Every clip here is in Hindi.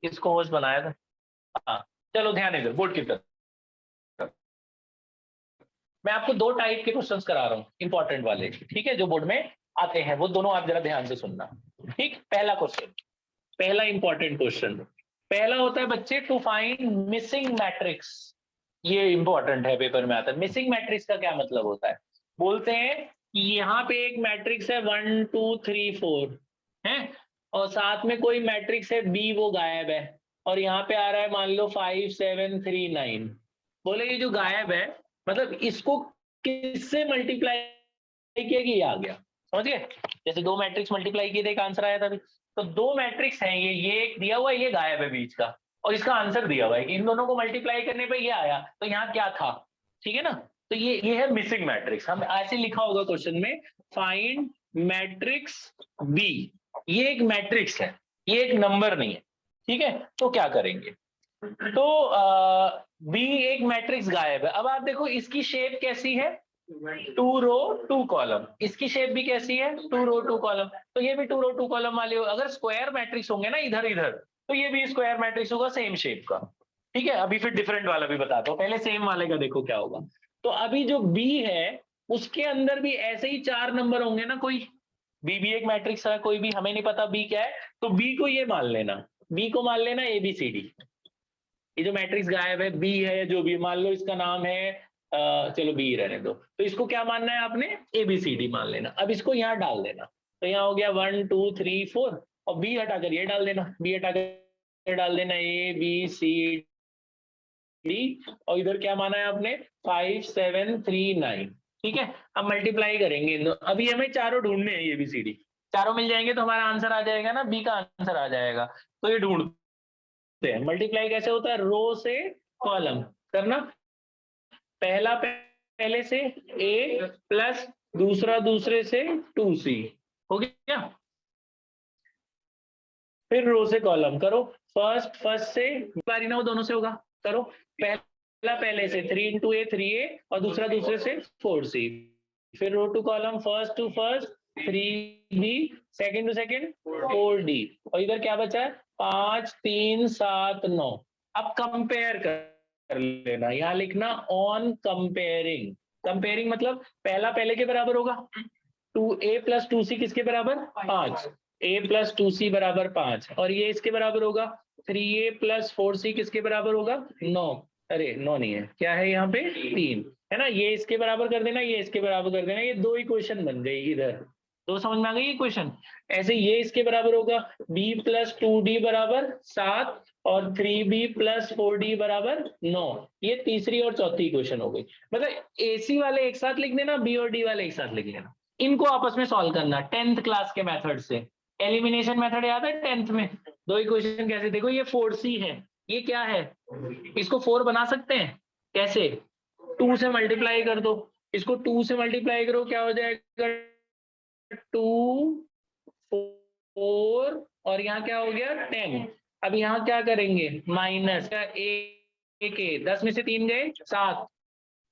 इसको होस्ट बनाया था। हाँ चलो ध्यान इधर बोर्ड की तरफ। मैं आपको दो टाइप के क्वेश्चंस करा रहा हूँ इंपॉर्टेंट वाले, ठीक है, जो बोर्ड में आते हैं, वो दोनों आप जरा ध्यान से सुनना। ठीक, पहला क्वेश्चन, पहला इंपॉर्टेंट क्वेश्चन, पहला होता है बच्चे टू फाइंड मिसिंग मैट्रिक्स। ये इंपॉर्टेंट है, पेपर में आता है। मिसिंग मैट्रिक्स का क्या मतलब होता है? बोलते हैं कि यहाँ पे एक मैट्रिक्स है 1 2 3 4 है, और साथ में कोई मैट्रिक्स है बी, वो गायब है, और यहाँ पे आ रहा है मान लो 5 7 3 9। बोले ये जो गायब है, मतलब इसको किससे मल्टीप्लाई किया कि ये आ गया, समझ गए? जैसे दो मैट्रिक्स मल्टीप्लाई किए थे, एक आंसर आया था। तो दो मैट्रिक्स हैं, ये एक दिया हुआ है, ये गायब है बीच का, और इसका आंसर दिया हुआ है कि इन दोनों को मल्टीप्लाई करने पे ये आया, तो यहाँ क्या था? ठीक है ना? तो ये है मिसिंग मैट्रिक्स। हम ऐसे लिखा होगा क्वेश्चन में, फाइंड मैट्रिक्स बी। ये एक मैट्रिक्स है, ये एक नंबर नहीं है, ठीक है? तो क्या करेंगे? तो बी एक मैट्रिक्स गायब है। अब आप देखो इसकी शेप कैसी है, 2 रो 2 कॉलम। इसकी शेप भी कैसी है, 2 रो 2 कॉलम। तो ये भी 2 रो 2 कॉलम वाले हो। अगर स्क्वायर मैट्रिक्स होंगे ना इधर इधर, तो ये भी स्क्वायर मैट्रिक्स होगा सेम शेप का। ठीक है, अभी फिर डिफरेंट वाला भी बताता हूँ, पहले सेम वाले का देखो क्या होगा। तो अभी जो बी है उसके अंदर भी ऐसे ही 4 नंबर होंगे ना, कोई बी भी एक मैट्रिक्स है, कोई भी, हमें नहीं पता बी क्या है, तो बी को ये मान लेना, बी को मान लेना ABCD। ये जो मैट्रिक्स गायब है बी है, जो भी मान लो इसका नाम है चलो बी रहने दो, तो इसको क्या मानना है आपने, ABCD मान लेना। अब इसको यहाँ डाल देना, तो यहाँ हो गया 1 2 3 4, और बी हटाकर ये डाल देना, बी हटाकर डाल देना ABCD, और इधर क्या माना है आपने 5 7 3 9। ठीक है, अब मल्टीप्लाई करेंगे। अभी हमें चारों ढूंढने हैं ABCD, चारों मिल जाएंगे तो हमारा आंसर आ जाएगा ना, बी का आंसर आ जाएगा। तो ये ढूंढ, मल्टीप्लाई कैसे होता है, रो से कॉलम करना, पहला पहले से A प्लस दूसरा दूसरे से 2C, हो गया? फिर रो से कॉलम करो, फर्स्ट से बारी ना, वो दोनों से होगा, करो पहला पहले से 3 into A 3A, और दूसरा दूसरे से 4C, फिर row to column, first to first 3B, second to second 4D, और इधर क्या बचा है 5 3 7 9। अब कंपेयर कर लेना, यहाँ लिखना ऑन कंपेयरिंग। कंपेयरिंग मतलब पहला पहले के बराबर होगा, 2A प्लस 2C किसके बराबर 5, A प्लस 2C बराबर 5, और ये इसके बराबर होगा 3A प्लस 4C किसके बराबर होगा 9। अरे 9 नहीं है, क्या है यहाँ पे 3 है ना, ये इसके बराबर कर देना, ये इसके बराबर कर देना, ये दो इक्वेशन बन गई इधर। तो समझ में आ गई इक्वेशन? ऐसे ये इसके बराबर होगा B प्लस 2D बराबर 7, और 3B प्लस 4D बराबर 9। ये तीसरी और चौथी इक्वेशन हो गई। मतलब AC वाले एक साथ लिख देना, B और D वाले एक साथ लिख लेना, इनको आपस में सॉल्व करना 10th क्लास के मेथड से। एलिमिनेशन मेथड याद है 10th में? दो इक्वेशन कैसे, देखो ये 4C है, ये क्या है, इसको 4 बना सकते हैं कैसे, 2 से मल्टीप्लाई कर दो, इसको 2 से मल्टीप्लाई करो, क्या हो जाएगा 2 4, और यहाँ क्या हो गया 10। अब यहाँ क्या करेंगे, माइनस एक 10 में से 3 गए 7,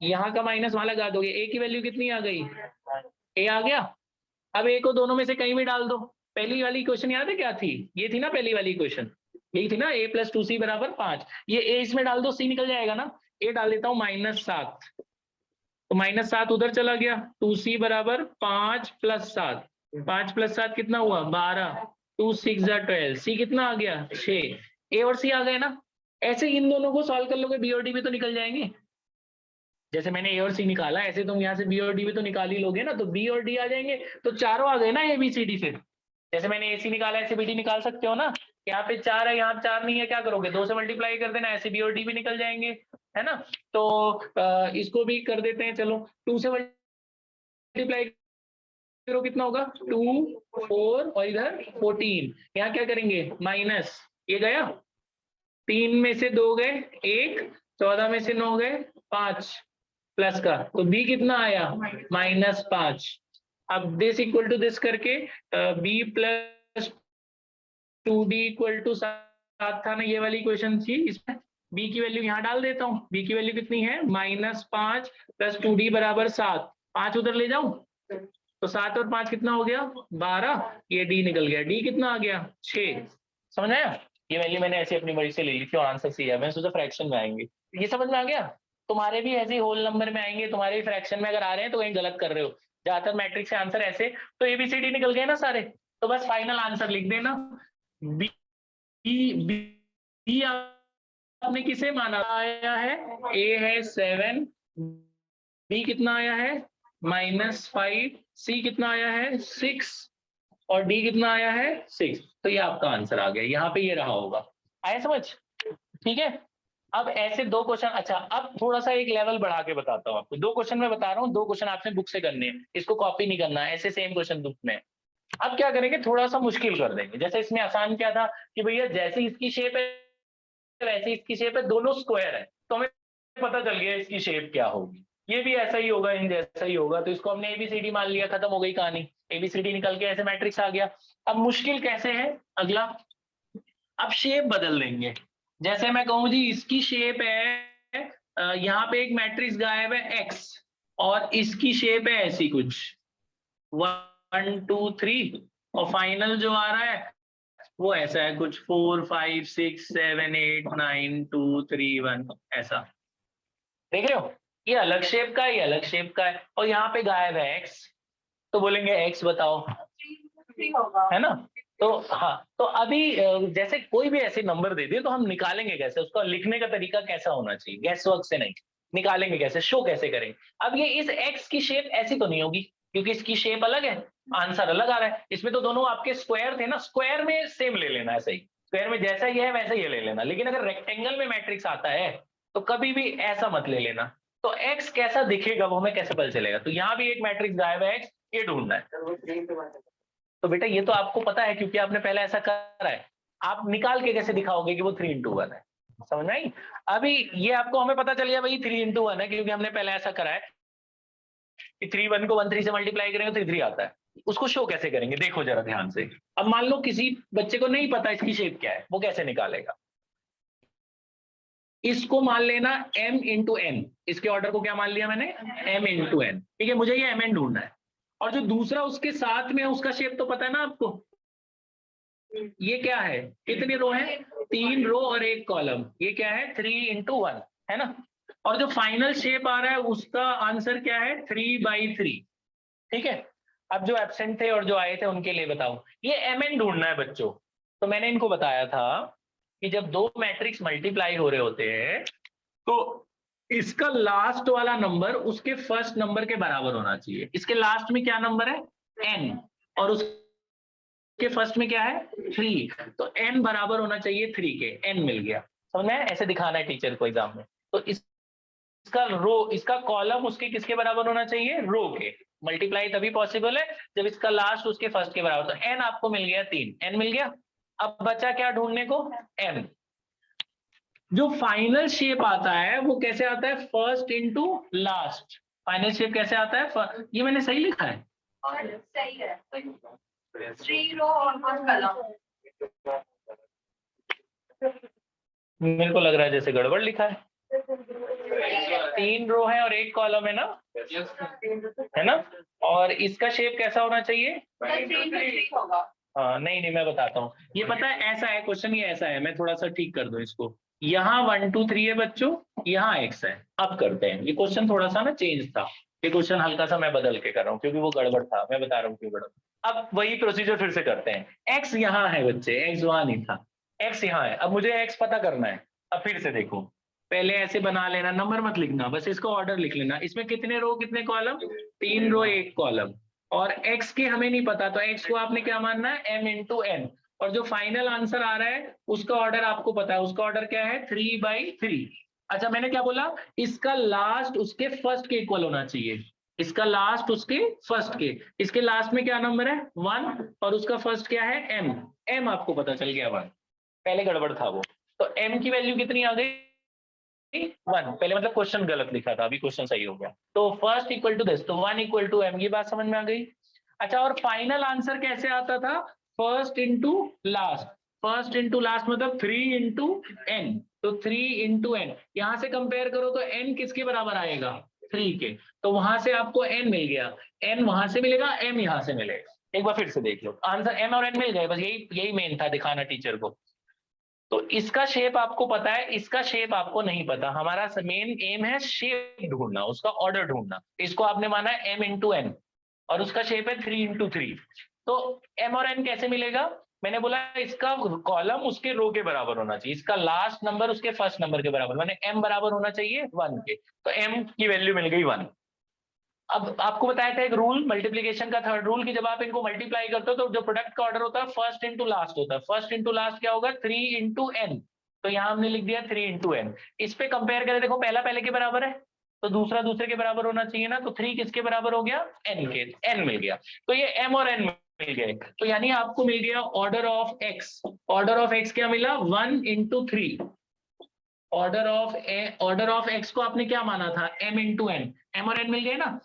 यहाँ का माइनस वहां लगा दोगे, A की वैल्यू कितनी आ गई, A आ गया। अब A को दोनों में से कहीं भी डाल दो। पहली वाली इक्वेशन याद है क्या थी, ये थी ना पहली वाली इक्वेशन, यही थी ना A प्लस 2C बराबर 5, ये A इसमें डाल दो, C निकल जाएगा ना। A डाल देता हूँ -7, तो -7 उधर चला गया, 2C बराबर 5 प्लस 7, 5 प्लस 7 कितना हुआ 12, 2 6 12, C कितना आ गया 6, A और C आ गए ना। ऐसे इन दोनों को सॉल्व कर लोगे, B और D भी तो निकल जाएंगे। जैसे मैंने A और C निकाला, ऐसे तुम यहाँ से B और D भी तो निकाल ही लोगे ना, तो B और D आ जाएंगे, तो चारों आ गए ना ABCD। फिर जैसे मैंने AC निकाला, ऐसे BD निकाल सकते हो ना। यहाँ पे 4 है, यहाँ 4 नहीं है, क्या करोगे 2 से मल्टीप्लाई कर देना, ऐसे B और D भी निकल जाएंगे, है ना। तो इसको भी कर देते हैं, चलो 2 से मल्टीप्लाई करो, कितना होगा 2 4, और इधर 14, यहाँ क्या करेंगे माइनस, ये गया 3 में से 2 गए 1, 14 में से 9 गए 5 प्लस का, तो B कितना आया -5। अब दिस इक्वल टू दिस करके B plus 2D equal to 7 था ना, ये वाली इक्वेशन थी, इसमें B की वैल्यू यहाँ डाल देता हूँ। B की वैल्यू कितनी है -5 प्लस 2D बराबर 7, 5 उधर ले जाऊं, तो 7 और 5 कितना हो गया 12, ये D निकल गया, D कितना आ गया 6। समझ आया? ये वैल्यू मैंने ऐसे अपनी मर्जी से ले ली थी और आंसर सी है, मैंने सोचा फ्रैक्शन में आएंगे। ये समझ में आ गया? तुम्हारे भी ऐसे ही होल नंबर में आएंगे, तुम्हारे भी फ्रैक्शन में अगर आ रहे हैं तो कहीं गलत कर रहे हो। ज्यादातर मैट्रिक्स से आंसर ऐसे, तो एबीसीडी निकल गए ना सारे, तो बस फाइनल आंसर लिख देना। बी बी बी आपने किसे माना आया है? ए है 7, बी कितना आया है -5, सी कितना आया है 6 और डी कितना आया है 6। तो ये आपका आंसर आ गया, यहाँ पे ये रहा होगा। आया समझ? ठीक है। अब ऐसे दो क्वेश्चन, अच्छा अब थोड़ा सा एक लेवल बढ़ा के बताता हूँ आपको। 2 क्वेश्चन मैं बता रहा हूँ, 2 क्वेश्चन आपने बुक से करने हैं, इसको कॉपी नहीं करना है, ऐसे सेम क्वेश्चन बुक में। अब क्या करेंगे, थोड़ा सा मुश्किल कर देंगे। जैसे इसमें आसान क्या था कि भैया जैसे इसकी शेप है वैसे इसकी शेप है, दोनों स्क्वायर है, तो हमें पता चल गया इसकी शेप क्या होगी। ये भी ऐसा ही होगा, इन जैसा ही होगा, तो इसको हमने एबीसीडी मान लिया, खत्म हो गई कहानी। एबीसीडी निकल के ऐसे मैट्रिक्स आ गया। अब मुश्किल कैसे है अगला, अब शेप बदल देंगे। जैसे मैं कहूं जी इसकी शेप है यहाँ पे एक मैट्रिक्स गायब है एक्स, और इसकी शेप है ऐसी कुछ 1 2 3, और फाइनल जो आ रहा है वो ऐसा है कुछ 4 5 6 7 8 9 2 3 1, ऐसा। देख रहे हो, ये अलग शेप का है, ये अलग शेप का है, और यहाँ पे गायब है एक्स, तो बोलेंगे एक्स बताओ, है ना? तो हाँ, तो अभी जैसे कोई भी ऐसे नंबर दे दिए तो हम निकालेंगे कैसे, उसका लिखने का तरीका कैसा होना चाहिए, गैस वर्क से नहीं, निकालेंगे कैसे, शो कैसे करेंगे। अब ये इस एक्स की शेप ऐसी तो नहीं होगी, क्योंकि इसकी शेप अलग है, आंसर अलग आ रहा है। इसमें तो दोनों आपके स्क्वायर थे ना, स्क्वायर में सेम ले लेना, ऐसे ही स्क्वायर में जैसा ही है वैसा ही ले लेना। लेकिन अगर रेक्टेंगल में मैट्रिक्स आता है तो कभी भी ऐसा मत ले लेना। तो एक्स कैसा दिखेगा वो हमें कैसे पता चलेगा, तो यहाँ भी एक मैट्रिक्स गायब है एक्स, ये ढूंढना है। तो बेटा ये तो आपको पता है क्योंकि आपने पहले ऐसा करा है, आप निकाल के कैसे दिखाओगे कि वो 3 into 1 है, समझ में आई? अभी ये आपको हमें पता चल गया भाई 3 into 1 है, क्योंकि हमने पहले ऐसा करा है कि 3 1 को 1 3 से मल्टीप्लाई करेंगे तो 3 आता है। उसको शो कैसे करेंगे, देखो जरा ध्यान से। अब मान लो किसी बच्चे को नहीं पता इसकी शेप क्या है, वो कैसे निकालेगा? इसको मान लेना m into n, इसके ऑर्डर को क्या मान लिया मैंने, m into n, ठीक है। मुझे ये mn ढूंढना है, और जो दूसरा उसके साथ में है उसका शेप तो पता है ना आपको, ये क्या है, कितनी रो है, 3 रो और 1 कॉलम, ये क्या है 3 into 1, है ना? और जो फाइनल शेप आ रहा है उसका आंसर क्या है 3/3, ठीक है। अब जो एब्सेंट थे और जो आए थे उनके लिए बताओ, ये mn ढूंढना है बच्चों। तो मैंने इनको बताया था कि जब दो मैट्रिक्स मल्टीप्लाई हो रहे होते हैं तो इसका लास्ट वाला नंबर उसके फर्स्ट नंबर के बराबर होना चाहिए। इसके लास्ट में क्या नंबर है n, और उसके फर्स्ट में क्या है 3, तो n बराबर होना चाहिए 3 के, n मिल गया। समझ में? ऐसे दिखाना है टीचर को एग्जाम में। तो इसका रो, इसका कॉलम उसके किसके बराबर होना चाहिए, रो के। मल्टीप्लाई तभी पॉसिबल है जब इसका लास्ट उसके फर्स्ट के बराबर। तो n आपको मिल गया 3, n मिल गया। अब बचा क्या ढूंढने को, m। जो फाइनल शेप आता है वो कैसे आता है, first into last. Final shape कैसे आता है, ये मैंने सही लिखा है, सही है, 3 रो और 1 कॉलम। मेरे को लग रहा है जैसे गड़बड़ लिखा है, 3 रो है और 1 कॉलम है ना, है ना? और इसका शेप कैसा होना चाहिए, हाँ नहीं नहीं मैं बताता हूँ, ये पता है ऐसा है क्वेश्चन, ये ऐसा है, मैं थोड़ा सा ठीक कर दूं इसको। यहाँ 1 2 3 है बच्चों, यहाँ x है। अब करते हैं, ये क्वेश्चन थोड़ा सा ना चेंज था, ये क्वेश्चन हल्का सा मैं बदल के कर रहा हूँ क्योंकि वो गड़बड़ था, मैं बता रहा हूँ क्यों गड़बड़। अब वही प्रोसीजर फिर से करते हैं, x यहाँ है बच्चे, x वहां नहीं था, x यहाँ है। अब मुझे x पता करना है। अब फिर से देखो, पहले ऐसे बना लेना, नंबर मत लिखना, बस इसको ऑर्डर लिख लेना। इसमें कितने रो कितने कॉलम, 3 रो 1 कॉलम, और x के हमें नहीं पता, तो x को आपने क्या मानना है m into n, और जो फाइनल आंसर आ रहा है उसका ऑर्डर आपको पता है, उसका ऑर्डर क्या है 3/3। अच्छा मैंने क्या बोला, इसका लास्ट उसके फर्स्ट के इक्वल होना चाहिए, इसका लास्ट उसके फर्स्ट के, इसके लास्ट में क्या नंबर है 1, और उसका फर्स्ट क्या है m, m आपको पता चल गया 1, पहले गड़बड़ था वो। तो m की वैल्यू कितनी आ गई 1, पहले मतलब क्वेश्चन गलत लिखा था, अभी क्वेश्चन सही हो गया। तो फर्स्ट इक्वल टू दिस, तो 1 इक्वल टू m, ये बात समझ में आ गई। अच्छा और फाइनल आंसर कैसे आता था, first into last, first into last मतलब 3 इंटू n, तो 3 इंटू n, यहां से कंपेयर करो तो n किसके बराबर आएगा 3 के, तो वहां से आपको n मिल गया, n वहां से मिलेगा, m यहां से मिलेगा। एक बार फिर से देख लो, आंसर m और n मिल गए, बस यही मेन था दिखाना टीचर को। तो इसका शेप आपको पता है, इसका शेप आपको नहीं पता। हमारा मेन एम है शेप ढूंढना, उसका ऑर्डर ढूंढना। इसको आपने माना है m इंटू एन और उसका शेप है 3 इंटू 3। तो m और n कैसे मिलेगा? मैंने बोला इसका कॉलम उसके रो के बराबर होना चाहिए, इसका लास्ट नंबर उसके फर्स्ट नंबर के बराबर, मैंने m बराबर होना चाहिए 1 के, तो m की वैल्यू मिल गई 1। अब आपको बताया था एक रूल मल्टीप्लीकेशन का, थर्ड रूल, कि जब आप इनको मल्टीप्लाई करते हो तो जो प्रोडक्ट का ऑर्डर होता है फर्स्ट इंटू लास्ट होता है। फर्स्ट इंटू लास्ट क्या होगा? 3 इंटू एन। तो यहाँ हमने लिख दिया 3 इंटू एन। इस पे कंपेयर करें, देखो पहला पहले के बराबर है तो दूसरा दूसरे के बराबर होना चाहिए ना, तो 3 किसके बराबर हो गया? एन के, एन मिल गया। तो ये एम और एन मिल गए, तो यानी आपको मिल गया order of x. Order of x क्या मिला? 1 इंटू 3। ऑर्डर ऑफ एक्स को आपने क्या माना था? m इंटू एन, एम और एन मिल गए ना।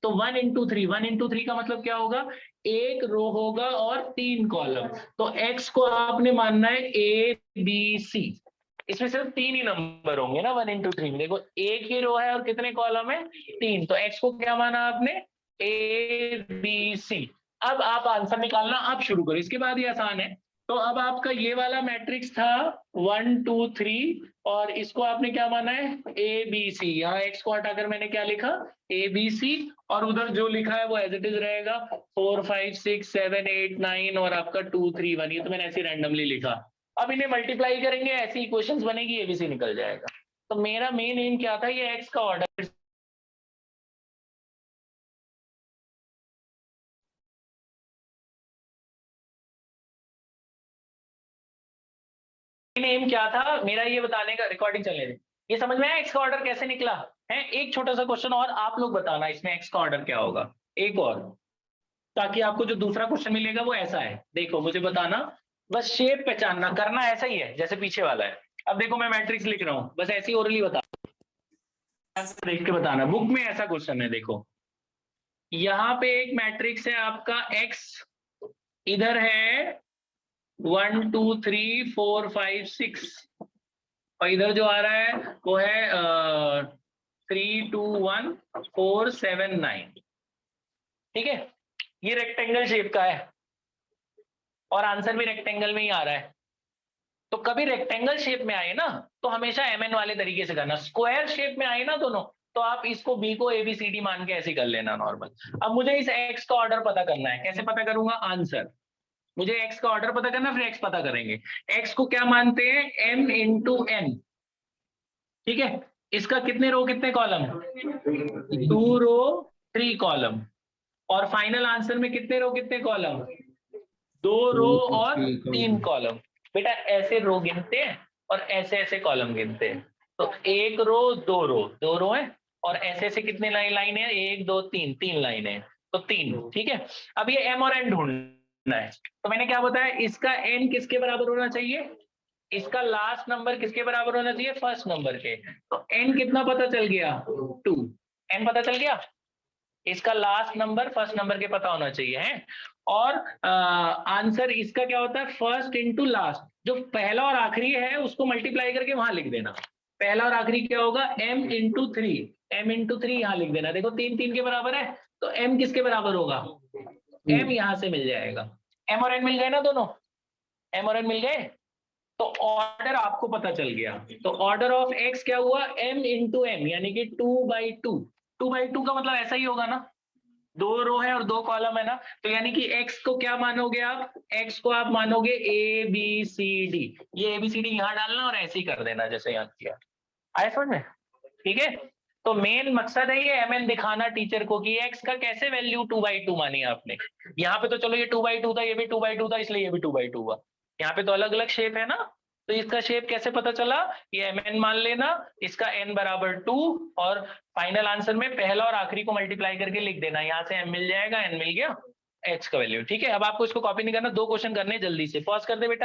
तो 1 इंटू 3, 1 इंटू 3 का मतलब क्या होगा? एक रो होगा और 3 कॉलम। तो x को आपने मानना है a b c। इसमें सिर्फ 3 ही नंबर होंगे ना 1 इंटू 3 में। देखो एक ही रो है और कितने कॉलम है? 3। तो x को क्या माना आपने? a b c। अब आप आंसर निकालना आप शुरू करो, इसके बाद ही आसान है। तो अब आपका ये वाला मैट्रिक्स था 1 2 3 और इसको आपने क्या माना है? A B C. यहाँ एक्स को हटाकर मैंने क्या लिखा? ए बी सी, और उधर जो लिखा है वो एज इट इज रहेगा 4 5 6 7 8 9 और आपका 2 3 1। ये तो मैंने ऐसे रैंडमली लिखा। अब इन्हें मल्टीप्लाई करेंगे, ऐसी इक्वेशंस बनेगी, एबीसी निकल जाएगा। तो मेरा मेन एम क्या था? ये एक्स का ऑर्डर नेम क्या था मेरा, ये बताने का। रिकॉर्डिंग चलने दे। ये समझ में आया एक्स का ऑर्डर कैसे निकला है? एक छोटा सा क्वेश्चन और आप लोग बताना इसमें एक्स का ऑर्डर क्या होगा, एक और, ताकि आपको जो दूसरा क्वेश्चन मिलेगा वो ऐसा है। देखो मुझे बताना, बस शेप पहचानना, करना ऐसा ही है जैसे पीछे वाला है। अब देखो मैं मैट्रिक्स लिख रहा हूं, बस ऐसी ओरली बता, देख के बताना। बुक में ऐसा क्वेश्चन है, देखो यहाँ पे एक मैट्रिक्स है आपका एक्स, इधर है 1 2 3 4 5 6, और इधर जो आ रहा है वो है 3 2 1 4 7 9। ठीक है, ये रेक्टेंगल शेप का है और आंसर भी रेक्टेंगल में ही आ रहा है। तो कभी रेक्टेंगल शेप में आए ना तो हमेशा एमएन वाले तरीके से करना, स्क्वायर शेप में आए ना दोनों तो आप इसको बी को एबीसीडी मान के ऐसे कर लेना नॉर्मल। अब मुझे इस एक्स का ऑर्डर पता करना है, कैसे पता करूंगा? आंसर, मुझे एक्स का ऑर्डर पता करना, फिर एक्स पता करेंगे। एक्स को क्या मानते हैं? M into N. ठीक है, इसका कितने रो कितने कॉलम? 2 row 3 column. और फाइनल आंसर में कितने रो कितने कॉलम? 2 रो और 3 कॉलम। बेटा ऐसे रो गिनते हैं और ऐसे ऐसे कॉलम गिनते हैं। तो 1 रो 2 रो, 2 रो है, और ऐसे ऐसे कितने लाइन है? 1 2 3, 3 लाइन है, तो 3। ठीक है, अब ये एम और एन ढूंढना है। तो मैंने क्या बताया, इसका एन किसके बराबर होना चाहिए? इसका लास्ट नंबर किसके बराबर होना चाहिए? फर्स्ट नंबर के। तो एन कितना पता चल गया? 2। एन पता चल गया, इसका लास्ट नंबर फर्स्ट नंबर के पता होना चाहिए है। और आंसर इसका क्या होता है? फर्स्ट इंटू लास्ट, जो पहला और आखिरी है उसको मल्टीप्लाई करके वहां लिख देना। पहला और आखिरी क्या होगा? m इंटू 3, m इंटू 3 यहाँ लिख देना। देखो 3 3 के बराबर है, तो m किसके बराबर होगा? m यहाँ से मिल जाएगा। m और n मिल गए ना दोनों, m और n मिल गए, तो ऑर्डर आपको पता चल गया। तो ऑर्डर ऑफ x क्या हुआ? m इंटू m, यानी कि 2/2। 2/2 का मतलब ऐसा ही होगा ना, 2 रो है और 2 कॉलम है ना, तो यानी कि x को क्या मानोगे आप? x को आप मानोगे a b c d। ये a b c d यहाँ डालना और ऐसे ही कर देना जैसे यहाँ किया। आया समझ में? ठीक है, तो मेन मकसद है ये mn दिखाना टीचर को कि x का कैसे वैल्यू 2/2 मानी आपने। यहाँ पे तो चलो ये 2/2 था, ये भी 2/2 था, इसलिए ये भी 2/2 हुआ। यहाँ पे तो अलग अलग शेप है ना, तो इसका शेप कैसे पता चला? ये mn मान लेना, इसका n बराबर 2, और फाइनल आंसर में पहला और आखिरी को मल्टीप्लाई करके लिख देना। यहाँ से m मिल जाएगा, n मिल गया, h का वैल्यू। ठीक है, अब आपको इसको कॉपी नहीं करना, 2 क्वेश्चन करने जल्दी से। पॉज कर दे बेटा।